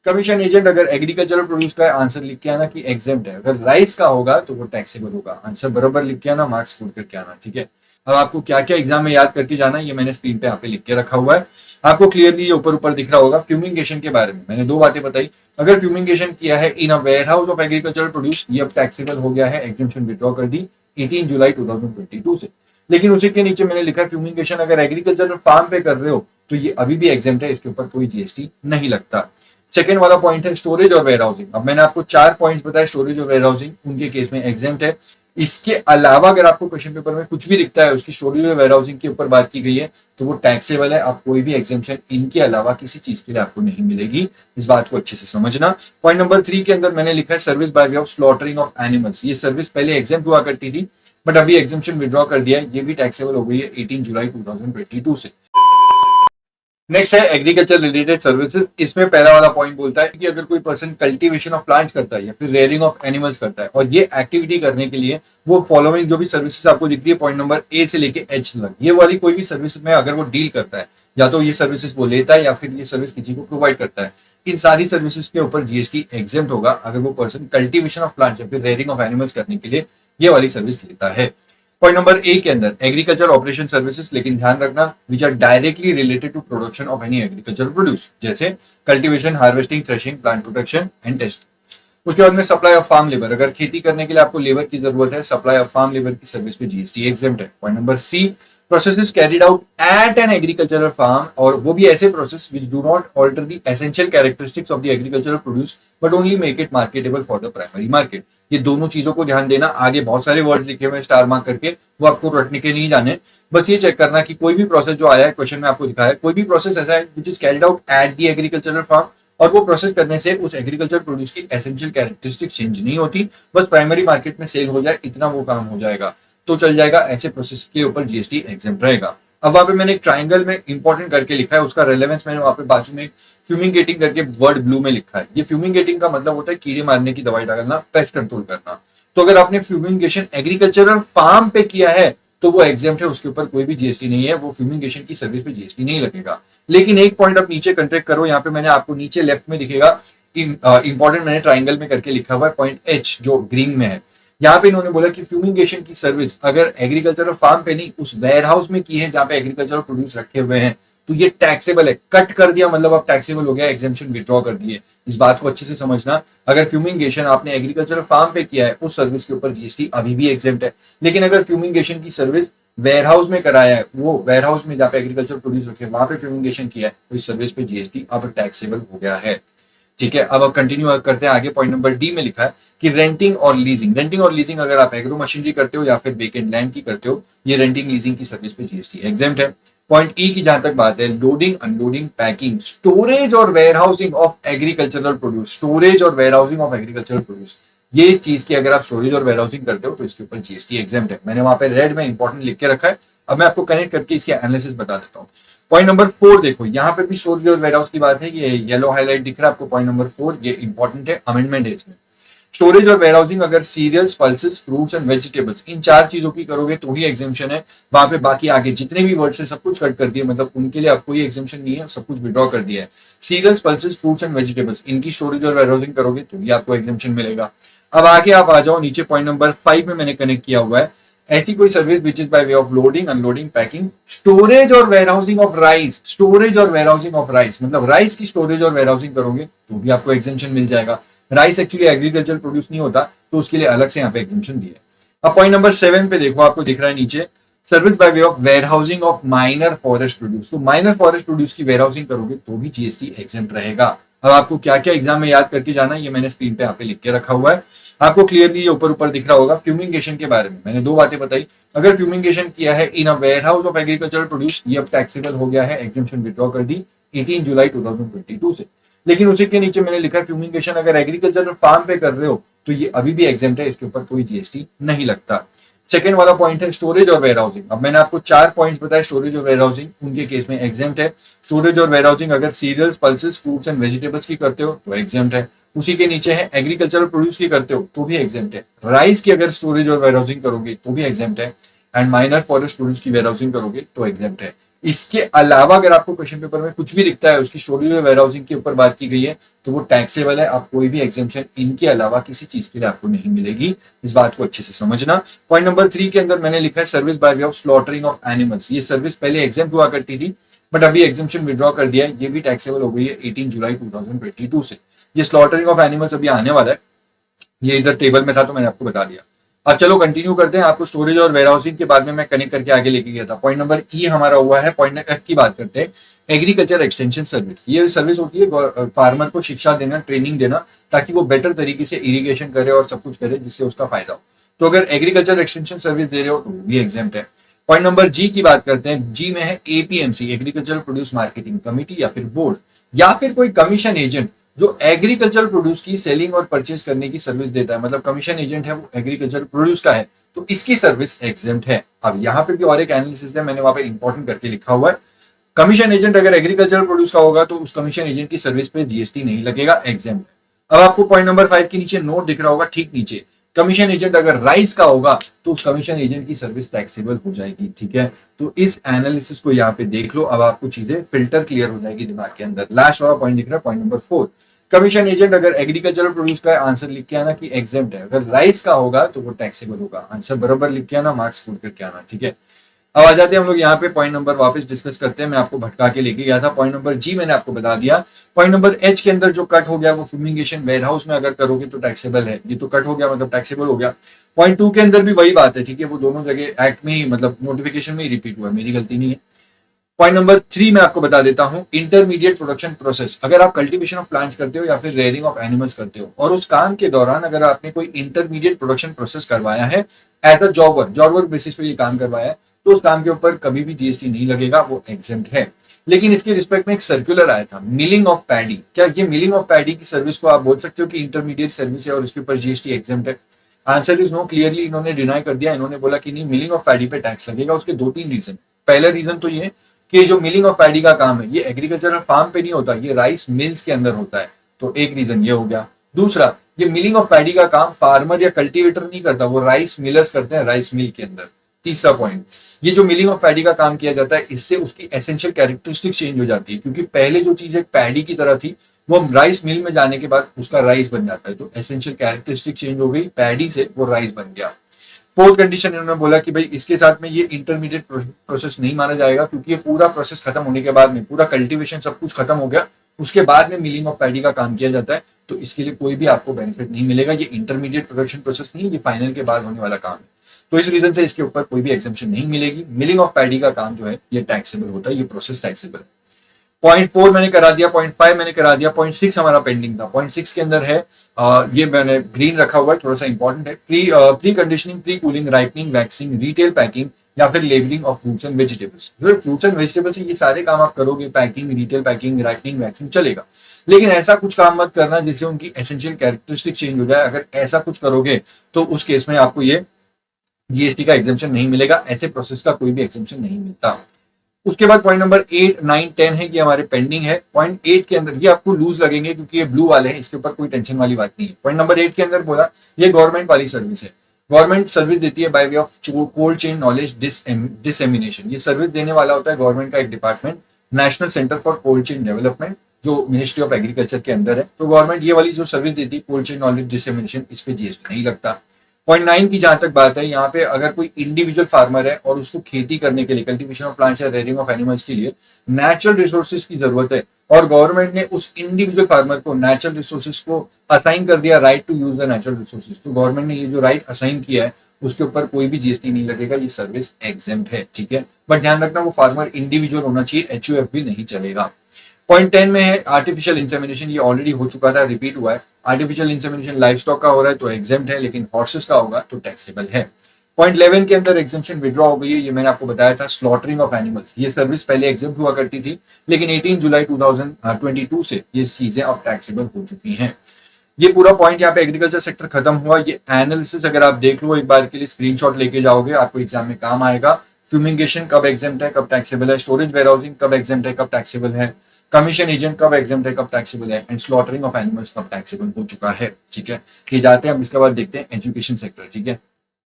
Commission agent अगर agricultural produce का answer लिख के आना कि एग्जेम्प्ट है, अगर राइस का होगा तो वो टैक्सेबल होगा। आंसर बराबर लिख के आना, मार्क्स स्कोर करके आना, ठीक है। अब आपको क्या क्या एग्जाम में याद करके जाना है ये मैंने स्क्रीन पे यहाँ पे लिख के रखा हुआ है, आपको क्लियरली ये ऊपर ऊपर दिख रहा होगा। फ्यूमिंगेशन के बारे में मैंने दो बातें बताई, अगर फ्यूमिंगेशन किया है in a warehouse of agricultural produce ये अब टैक्सेबल हो गया है, एग्जेम्पशन विड्रॉ कर दी 18 जुलाई 2022 से। लेकिन उसी के नीचे मैंने लिखा फ्यूमिंगेशन अगर एग्रीकल्चरल फार्म पे कर रहे हो तो ये अभी भी एग्जेम्प्ट है, इसके ऊपर कोई जीएसटी नहीं लगता। सेकेंड वाला पॉइंट है स्टोरेज और वेयर हाउसिंग। अब मैंने आपको 4 पॉइंट्स बताए स्टोरेज और वेयर हाउसिंग, उनके केस में एग्जेम्प्ट है। इसके अलावा अगर आपको क्वेश्चन पेपर में कुछ भी दिखता है उसकी स्टोरेज और वेयर हाउसिंग के ऊपर बात की गई है तो वो टैक्सेबल है, आप कोई भी एग्जेम्पशन इनके अलावा किसी चीज के लिए आपको नहीं मिलेगी, इस बात को अच्छे से समझना। पॉइंट नंबर 3 के अंदर मैंने लिखा है service by way of slaughtering of animals. ये सर्विस पहले एग्जेम्प्ट हुआ करती थी बट अभी एग्जेम्पशन विड्रॉ कर दिया है, ये भी टैक्सेबल हो गई है 18 जुलाई 2022 से। नेक्स्ट है एग्रीकल्चर रिलेटेड सर्विसेज। इसमें पहला वाला पॉइंट बोलता है कि अगर कोई पर्सन कल्टीवेशन ऑफ प्लांट्स करता है या फिर रेयरिंग ऑफ एनिमल्स करता है और ये एक्टिविटी करने के लिए वो फॉलोइंग जो भी सर्विसेज आपको दिख रही है पॉइंट नंबर ए से लेके एच तक, ये वाली कोई भी सर्विस में अगर वो डील करता है या तो ये सर्विसेज वो लेता है या फिर ये सर्विस किसी को प्रोवाइड करता है, इन सारी सर्विसेज के ऊपर जीएसटी एग्जेम्प्ट होगा अगर वो पर्सन कल्टीवेशन ऑफ प्लांट्स या फिर रेयरिंग ऑफ एनिमल्स करने के लिए ये वाली सर्विस लेता है। पॉइंट नंबर ए के अंदर एग्रीकल्चर ऑपरेशन सर्विसेज, लेकिन ध्यान रखना which are directly related to production of any agriculture produce, जैसे cultivation, harvesting, threshing, plant protection and test. उसके बाद में सप्लाई ऑफ फार्म लेबर, अगर खेती करने के लिए आपको लेबर की जरूरत है, सप्लाई ऑफ फार्म लेबर की सर्विस पे जीएसटी एग्जेम्प्ट है। Point number C processes carried out at an agricultural farm, और वो भी ऐसे process which do not alter the essential characteristics of the agricultural produce but only make it marketable for the primary market. ये दोनों चीजों को ध्यान देना, आगे बहुत सारे वर्ड लिखे हुए स्टार मार्क करके, वो आपको रटने के नहीं जाने, बस ये चेक करना कि कोई भी प्रोसेस जो आया है क्वेश्चन में आपको दिखाया है, कोई भी प्रोसेस ऐसा है which is carried out at the agricultural farm और वो प्रोसेस करने से उस एग्रीकल्चर प्रोड्यूस की एसेंशियल कैरेक्टरिस्टिक चेंज नहीं होती, बस प्राइमरी मार्केट में सेल हो जाए इतना वो काम हो जाएगा तो चल जाएगा, ऐसे प्रोसेस के ऊपर जीएसटी एग्जेम्प्ट रहेगा। अब वहां पे मैंने एक ट्राइंगल में इंपॉर्टेंट करके लिखा है, उसका रेलेवेंस मैंने वहां पे बाजू में फ्यूमिंगेटिंग करके वर्ड ब्लू में लिखा है। ये फ्यूमिंगेटिंग का मतलब होता है कीड़े मारने की दवाई डालना, पेस्ट कंट्रोल करना। तो अगर आपने फ्यूमिंगेशन एग्रीकल्चरल फार्म पे किया है तो वो एग्जेम्प्ट है, उसके ऊपर कोई भी जीएसटी नहीं है, वो फ्यूमिंगेशन की सर्विस पे जीएसटी नहीं लगेगा। लेकिन एक पॉइंट आप नीचे कंट्रैक्ट करो, यहाँ पे मैंने आपको नीचे लेफ्ट में दिखेगा इंपॉर्टेंट, मैंने ट्राइंगल में करके लिखा हुआ है पॉइंट एच जो ग्रीन में है। यहाँ पे इन्होंने बोला कि फ्यूमिगेशन की सर्विस अगर एग्रीकल्चरल फार्म पे नहीं उस वेयर हाउस में की है जहां पे एग्रीकल्चरल प्रोड्यूस रखे हुए हैं तो ये टैक्सेबल है। कट कर दिया मतलब अब टैक्सेबल हो गया, एग्जेम्पशन विड्रॉ कर दिए, इस बात को अच्छे से समझना। अगर फ्यूमिगेशन आपने एग्रीकल्चरल फार्म पे किया है उस सर्विस के ऊपर जीएसटी अभी भी एग्जेम्प्ट है, लेकिन अगर फ्यूमिगेशन की सर्विस वेयर हाउस में कराया है, वो वेयर हाउस में जहाँ पे एग्रीकल्चर प्रोड्यूस रखे वहां पे फ्यूमिगेशन किया है तो इस सर्विस पे जीएसटी अब टैक्सेबल हो गया है। ठीक है, अब कंटिन्यू करते हैं आगे। पॉइंट नंबर डी में लिखा है कि रेंटिंग और लीजिंग। रेंटिंग और लीजिंग अगर आप एग्रो मशीनरी करते हो या फिर वेकेंट लैंड की करते हो, ये रेंटिंग लीजिंग की सर्विस पे जीएसटी एग्जेम्प्ट है। पॉइंट ई की जहां तक बात है लोडिंग, अनलोडिंग, पैकिंग, स्टोरेज और warehousing of agricultural produce, storage और warehousing of agricultural produce, ये चीज की अगर आप स्टोरेज और वेयर हाउसिंग करते हो तो इसके ऊपर जीएसटी एग्जेम्प्ट है। मैंने वहां पे रेड में इंपॉर्टेंट लिख के रखा है, अब मैं आपको कनेक्ट करके इसके एनालिसिस बता देता हूँ। पॉइंट नंबर 4 देखो, यहाँ पे भी स्टोरेज और वेयर हाउस की बात है, ये येलो हाईलाइट दिख रहा है आपको पॉइंट नंबर 4, ये इंपॉर्टेंट है, अमेंडमेंट है इसमें। स्टोरेज और वेयर हाउसिंग अगर cereals, pulses, fruits and vegetables इन 4 चीजों की करोगे तो ही एग्जेम्पशन है। वहां पे बाकी आगे जितने भी वर्ड्स है सब कुछ कट कर दिए, मतलब उनके लिए आपको ये एग्जेम्पशन नहीं है, सब कुछ विड्रॉ कर दिया है। Cereals, pulses, fruits and vegetables इनकी स्टोरेज और वेयर हाउसिंग करोगे तो ही आपको एग्जेम्पशन मिलेगा। अब आगे आप आ जाओ नीचे, पॉइंट नंबर 5 में मैंने कनेक्ट किया हुआ है ऐसी कोई service which is by way of loading, unloading, packing, storage और वेयरहाउसिंग ऑफ राइस। स्टोरेज और वेयरहाउसिंग ऑफ राइस मतलब राइस की स्टोरेज और वेयरहाउसिंग करोगे तो भी आपको एग्जेम्पशन मिल जाएगा। राइस एक्चुअली एग्रीकल्चर प्रोड्यूस नहीं होता तो उसके लिए अलग से यहाँ पे एग्जेम्पशन दिए। अब पॉइंट नंबर 7 पे देखो, आपको दिख रहा है नीचे service by way of warehousing of minor forest produce. तो माइनर फॉरेस्ट प्रोड्यूस की वेयरहाउसिंग करोगे तो भी जीएसटी एग्जेम्प्ट रहेगा। अब आपको क्या क्या एग्जाम में याद करके जाना है ये मैंने स्क्रीन पे यहाँ पे लिख के रखा हुआ है, आपको क्लियरली ये ऊपर ऊपर दिख रहा होगा। फ्यूमिगेशन के बारे में मैंने दो बातें बताई, अगर फ्यूमिगेशन किया है in a warehouse of agricultural produce ये अब टैक्सेबल हो गया है, एग्जेम्पशन विड्रॉ कर दी 18 जुलाई 2022 से। लेकिन उसी के नीचे मैंने लिखा फ्यूमिगेशन अगर एग्रीकल्चरल फार्म पे कर रहे हो तो ये अभी भी एग्जेम्प्ट है, इसके ऊपर कोई जीएसटी नहीं लगता। सेकेंड वाला पॉइंट है स्टोरेज और वेयर हाउसिंग। अब मैंने आपको 4 पॉइंट्स बताए स्टोरेज और वेयर हाउसिंग, उनके केस में एग्जेम्प्ट है। स्टोरेज और वेयर हाउसिंग अगर cereals, pulses, fruits and vegetables की करते हो तो एग्जेम्प्ट है। उसी के नीचे है एग्रीकल्चरल प्रोड्यूस की करते हो तो भी एग्जेम्प्ट है। राइस की अगर स्टोरेज और वेयर हाउसिंग करोगे तो भी एग्जेम्प्ट है, एंड माइनर फॉरेस्ट प्रोड्यूस की वेयर हाउसिंग करोगे तो एग्जेम्प्ट है। इसके अलावा अगर आपको क्वेश्चन पेपर में कुछ भी दिखता है, उसकी स्टोरेज और वेयरहाउसिंग के ऊपर बात की गई है, तो वो टैक्सेबल है। आप कोई भी एग्जाम्पशन इनके अलावा किसी चीज के लिए आपको नहीं मिलेगी। इस बात को अच्छे से समझना। पॉइंट नंबर 3 के अंदर मैंने लिखा है service by way of slaughtering of animals. ये सर्विस पहले एग्जाम हुआ करती थी, बट अभी एग्जाम्पशन विड्रॉ कर दिया है। ये भी टैक्सेबल हो गई है 18 जुलाई 2022 से। ये स्लॉटरिंग ऑफ एनिमल्स अभी आने वाला है, ये इधर टेबल में था तो मैंने आपको बता दिया। अब चलो कंटिन्यू करते हैं। आपको स्टोरेज और वेयरहाउसिंग के बाद में मैं कनेक्ट करके आगे लेके गया था। पॉइंट नंबर ई हमारा हुआ है। पॉइंट एफ की बात करते हैं, एग्रीकल्चर एक्सटेंशन सर्विस। ये सर्विस होती है फार्मर को शिक्षा देना, ट्रेनिंग देना, ताकि वो बेटर तरीके से इरिगेशन करे और सब कुछ करे जिससे उसका फायदा हो। तो अगर एग्रीकल्चर एक्सटेंशन सर्विस दे रहे हो तो भी एग्जाम्प्ट है। पॉइंट नंबर जी की बात करते हैं। जी में है APMC, agriculture produce marketing committee, या फिर बोर्ड, या फिर कोई कमीशन एजेंट जो एग्रीकल्चर प्रोड्यूस की सेलिंग और परचेज करने की सर्विस देता है। मतलब कमीशन एजेंट है वो एग्रीकल्चर प्रोड्यूस का है, तो इसकी सर्विस एग्जेम्प्ट है। अब यहाँ पे भी और एक एनालिसिस है, मैंने वहां पे इंपॉर्टेंट करके लिखा हुआ है। कमीशन एजेंट अगर एग्रीकल्चर प्रोड्यूस का होगा तो उस कमीशन एजेंट की सर्विस पे जीएसटी नहीं लगेगा, एग्जेम्प्ट है। अब आपको पॉइंट नंबर 5 के नीचे नोट दिख रहा होगा, ठीक नीचे, कमीशन एजेंट अगर राइस का होगा तो उस कमीशन एजेंट की सर्विस टैक्सेबल हो जाएगी। ठीक है, तो इस एनालिसिस को यहाँ पे देख लो। अब आपको चीजें फिल्टर क्लियर हो जाएगी दिमाग के अंदर। लास्ट वाला पॉइंट दिख रहा है, पॉइंट नंबर 4, कमीशन एजेंट अगर एग्रीकल्चर प्रोड्यूस का है, आंसर लिख के आना कि एग्जेम्प्ट है। अगर राइस का होगा तो वो टैक्सेबल होगा। आंसर बराबर लिख के आना, मार्क्स स्कोर करके आना। ठीक है, अब आ जाते हैं हम लोग यहाँ पे पॉइंट नंबर वापस डिस्कस करते हैं। मैं आपको भटका के लेके गया था। पॉइंट नंबर जी मैंने आपको बता दिया। पॉइंट नंबर एच के अंदर जो कट हो गया वो फ्यूमिगेशन वेयरहाउस में अगर करोगे तो टैक्सेबल है। ये तो कट हो गया मतलब टैक्सेबल हो गया। पॉइंट 2 के अंदर भी वही बात है। ठीक है, वो दोनों जगह एक्ट में ही मतलब नोटिफिकेशन में ही रिपीट हुआ है, मेरी गलती नहीं है। पॉइंट नंबर 3 मैं आपको बता देता हूं, इंटरमीडिएट प्रोडक्शन प्रोसेस। अगर आप कल्टीवेशन ऑफ प्लांट्स करते हो या फिर रेयरिंग ऑफ एनिमल्स करते हो और उस काम के दौरान अगर आपने कोई इंटरमीडिएट प्रोडक्शन प्रोसेस करवाया है as a job work basis पे ये काम करवाया है, तो उस काम के ऊपर कभी भी जीएसटी नहीं लगेगा, वो एग्जेम्प्ट है। लेकिन इसके रिस्पेक्ट में एक सर्कुलर आया था, मिलिंग ऑफ पैडी। क्या ये मिलिंग ऑफ पैडी की सर्विस को आप बोल सकते हो कि इंटरमीडिएट सर्विस है और इसके ऊपर जीएसटी एग्जेम्प्ट है? Answer is no. क्लियरली इन्होंने डिनाई कर दिया। इन्होंने बोला कि नहीं, मिलिंग ऑफ पैडी पे टैक्स लगेगा। उसके 2-3 रीजन। पहला रीजन तो ये कि जो मिलिंग ऑफ पैडी का काम है ये एग्रीकल्चरल फार्म पे नहीं होता, ये राइस मिल्स के अंदर होता है। तो एक रीजन ये हो गया। दूसरा, ये मिलिंग ऑफ पैडी का काम फार्मर या कल्टीवेटर नहीं करता, वो राइस मिलर्स करते हैं राइस मिल के अंदर। तीसरा पॉइंट, ये जो मिलिंग ऑफ पैडी का काम किया जाता है इससे उसकी एसेंशियल कैरेक्टरिस्टिक चेंज हो जाती है, क्योंकि पहले जो चीज एक पैडी की तरह थी वो राइस मिल में जाने के बाद उसका राइस बन जाता है। तो एसेंशियल कैरेक्टरिस्टिक चेंज हो गई, पैडी से वो राइस बन गया। फोर्थ कंडीशन इन्होंने बोला कि भाई इसके साथ में ये इंटरमीडिएट प्रोसेस नहीं माना जाएगा, क्योंकि ये पूरा प्रोसेस खत्म होने के बाद में, पूरा कल्टीवेशन सब कुछ खत्म हो गया, उसके बाद में मिलिंग ऑफ पैडी का काम किया जाता है। तो इसके लिए कोई भी आपको बेनिफिट नहीं मिलेगा। ये इंटरमीडिएट प्रोडक्शन प्रोसेस नहीं है, ये फाइनल के बाद होने वाला काम है। तो इस रीजन से इसके ऊपर कोई भी एग्जेम्पशन नहीं मिलेगी। मिलिंग ऑफ पैडी का काम जो है ये टैक्सेबल होता है, ये प्रोसेस टैक्सेबल है। पॉइंट 4 मैंने करा दिया, पॉइंट 5 मैंने करा दिया, पॉइंट 6 हमारा पेंडिंग था। पॉइंट 6 के अंदर है ये मैंने ग्रीन रखा हुआ है, थोड़ा सा इंपॉर्टेंट है। Pre conditioning, pre cooling, ripening, waxing, retail packing या फिर labelling of fruits and vegetables. Fruits and vegetables ये सारे काम आप करोगे, packing, retail packing, ripening, waxing चलेगा। लेकिन ऐसा कुछ काम मत करना जिससे उनकी एसेंशियल कैरेक्टरिस्टिक चेंज हो जाए। अगर ऐसा कुछ करोगे तो उस केस में आपको ये जीएसटी का एग्जेम्पशन नहीं मिलेगा। ऐसे प्रोसेस का कोई भी एग्जेम्पशन नहीं मिलता। उसके बाद पॉइंट नंबर 8, 9, 10 है कि हमारे पेंडिंग है। पॉइंट 8 के अंदर ये आपको लूज लगेंगे क्योंकि ये ब्लू वाले हैं, इसके ऊपर कोई टेंशन वाली बात नहीं है। पॉइंट नंबर 8 के अंदर बोला ये गवर्नमेंट वाली सर्विस है। गवर्नमेंट सर्विस देती है by way of cold chain knowledge dissemination. ये सर्विस देने वाला होता है गवर्नमेंट का एक department, National Centre for Cold Chain Development, जो मिनिस्ट्री ऑफ एग्रीकल्चर के अंदर है। तो गवर्नमेंट ये वाली जो सर्विस देती है कोल्ड चेन नॉलेज डिसएमिनेशन, इस पे जीएसटी नहीं लगता। पॉइंट 9 की जहां तक बात है, यहाँ पे अगर कोई इंडिविजुअल फार्मर है और उसको खेती करने के लिए, कल्टीवेशन ऑफ प्लांट्स या रेयरिंग ऑफ एनिमल्स के लिए नेचुरल रिसोर्सेज की जरूरत है और गवर्नमेंट ने उस इंडिविजुअल फार्मर को नेचुरल रिसोर्सेज को असाइन कर दिया, right to use the natural resources, तो गवर्नमेंट ने ये जो राइट असाइन किया है उसके ऊपर कोई भी जीएसटी नहीं लगेगा। ये सर्विस एग्जेम्प्ट है। ठीक है, बट ध्यान रखना वो फार्मर इंडिविजुअल होना चाहिए, एचयूएफ भी नहीं चलेगा। पॉइंट 10 में है आर्टिफिशियल इंसेमिनेशन। ये ऑलरेडी हो चुका था, रिपीट हुआ है। आर्टिफिशियल इंसेमिनेशन लाइव स्टॉक का हो रहा है तो एग्जेम्प्ट है, लेकिन हॉर्सेस का होगा तो टैक्सेबल है। पॉइंट 11 के अंदर एग्जेम्पशन विड्रॉ हो गई है। ये मैंने आपको बताया था, स्लॉटरिंग ऑफ एनिमल्स। ये सर्विस पहले एग्जेम्प्ट हुआ करती थी, लेकिन 18 जुलाई 2022 से ये चीजें अब टैक्सेबल हो चुकी हैं। ये पूरा पॉइंट यहाँ पे एग्रीकल्चर सेक्टर खत्म हुआ। ये एनालिसिस अगर आप देख लो एक बार के लिए, स्क्रीनशॉट लेके जाओगे, आपको एग्जाम में काम आएगा। फ्यूमिगेशन कब एग्जेम्प्ट है, कब टैक्सेबल है, स्टोरेज वेयरहाउसिंग कब एग्जेम्प्ट है, कब टैक्सेबल है, कमीशन एजेंट कब एग्जेम्प्ट है, कब टैक्सेबल है, एंड स्लॉटरिंग ऑफ एनिमल्स कब टैक्सेबल हो चुका है। ठीक है, ये जाते हैं अब इसके बाद देखते हैं एजुकेशन सेक्टर। ठीक है।